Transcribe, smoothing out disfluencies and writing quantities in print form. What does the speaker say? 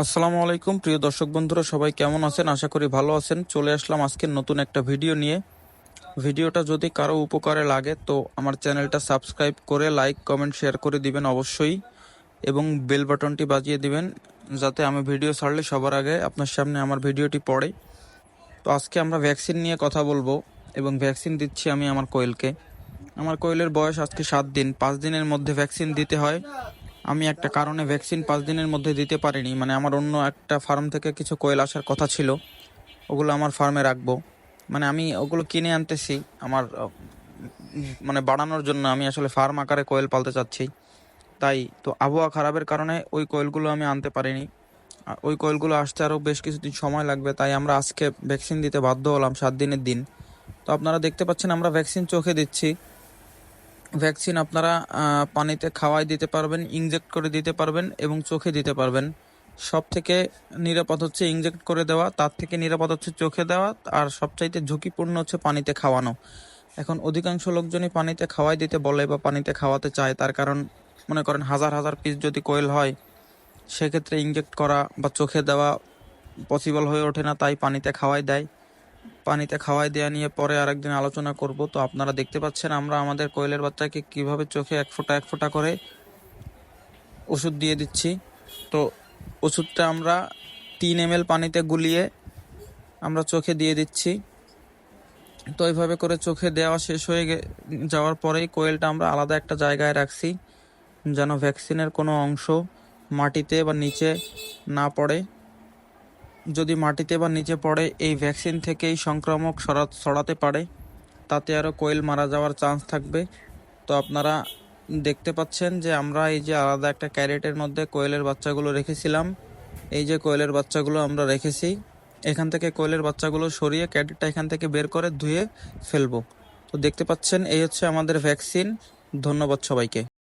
আসসালামু আলাইকুম প্রিয় দর্শক বন্ধুরা, সবাই কেমন আছেন? আশা করি ভালো আছেন। চলে আসলাম আজকের নতুন একটা ভিডিও নিয়ে। ভিডিওটা যদি কারো উপকারে লাগে তো আমার চ্যানেলটা সাবস্ক্রাইব করে লাইক কমেন্ট শেয়ার করে দিবেন অবশ্যই, এবং বেল বাটনটি বাজিয়ে দিবেন যাতে আমি ভিডিও ছাড়লে সবার আগে আপনার সামনে আমার ভিডিওটি পড়ে। তো আজকে আমরা ভ্যাকসিন নিয়ে কথা বলবো, এবং ভ্যাকসিন দিচ্ছি আমি আমার কোয়েলকে। আমার কোয়েলের বয়স আজকে 7 দিন। 5 দিনের মধ্যে ভ্যাকসিন দিতে হয়। আমি একটা কারণে ভ্যাকসিন 5 দিনের মধ্যে দিতে পারিনি, মানে আমার অন্য একটা ফার্ম থেকে কিছু কোয়েল আসার কথা ছিল, ওগুলো আমার ফার্মে রাখবো। মানে আমি ওগুলো কিনে আনতেছি আমার মানে বাড়ানোর জন্য। আমি আসলে ফার্ম আকারে কোয়েল পালতে চাচ্ছি, তাই তো আবহাওয়া খারাপের কারণে ওই কোয়েলগুলো আমি আনতে পারিনি। ওই কোয়েলগুলো আসতে আরও বেশ কিছুদিন সময় লাগবে, তাই আমরা আজকে ভ্যাকসিন দিতে বাধ্য হলাম 7 দিনের দিন। তো আপনারা দেখতে পাচ্ছেন আমরা ভ্যাকসিন চোখে দিচ্ছি। ভ্যাকসিন আপনারা পানিতে খাওয়াই দিতে পারবেন, ইনজেক্ট করে দিতে পারবেন এবং চোখে দিতে পারবেন। সব থেকে নিরাপদ হচ্ছে ইনজেক্ট করে দেওয়া, তার থেকে নিরাপদ হচ্ছে চোখে দেওয়া, আর সবচাইতে ঝুঁকিপূর্ণ হচ্ছে পানিতে খাওয়ানো। এখন অধিকাংশ লোকজনই পানিতে খাওয়াই দিতে বলে বা পানিতে খাওয়াতে চায়, তার কারণ মনে করেন হাজার হাজার পিস যদি কোয়েল হয় সেক্ষেত্রে ইনজেক্ট করা বা চোখে দেওয়া পসিবল হয়ে ওঠে না, তাই পানিতে খাওয়াই দেয়। পানিতে খাওয়াই দেওয়া নিয়ে পরে আরেকদিন আলোচনা করব। তো আপনারা দেখতে পাচ্ছেন আমরা আমাদের কোয়েলের বাচ্চাকে কিভাবে চোখে এক ফোঁটা এক ফোঁটা করে ওষুধ দিয়ে দিচ্ছি। তো ওষুধটা আমরা 3 ml পানিতে গুলিয়ে আমরা চোখে দিয়ে দিচ্ছি। তো এইভাবে করে চোখে দেওয়া শেষ হয়ে যাওয়ার পরেই কোয়েলটা আমরা আলাদা একটা জায়গায় রাখছি, যেন ভ্যাকসিনের কোনো অংশ মাটিতে বা নিচে না পড়ে। যদি মাটিতে বা নিচে পড়ে এই ভ্যাকসিন থেকেই সংক্রামক ছড়াতে পারে, তাতে আরও কোয়েল মারা যাওয়ার চান্স থাকবে। তো আপনারা দেখতে পাচ্ছেন যে আমরা এই যে আলাদা একটা ক্যারেটের মধ্যে কোয়েলের বাচ্চাগুলো রেখেছিলাম, এই যে কোয়েলের বাচ্চাগুলো আমরা রেখেছি, এখান থেকে কোয়েলের বাচ্চাগুলো সরিয়ে ক্যারেটটা এখান থেকে বের করে ধুয়ে ফেলবো। তো দেখতে পাচ্ছেন এই হচ্ছে আমাদের ভ্যাকসিন। ধন্যবাদ সবাইকে।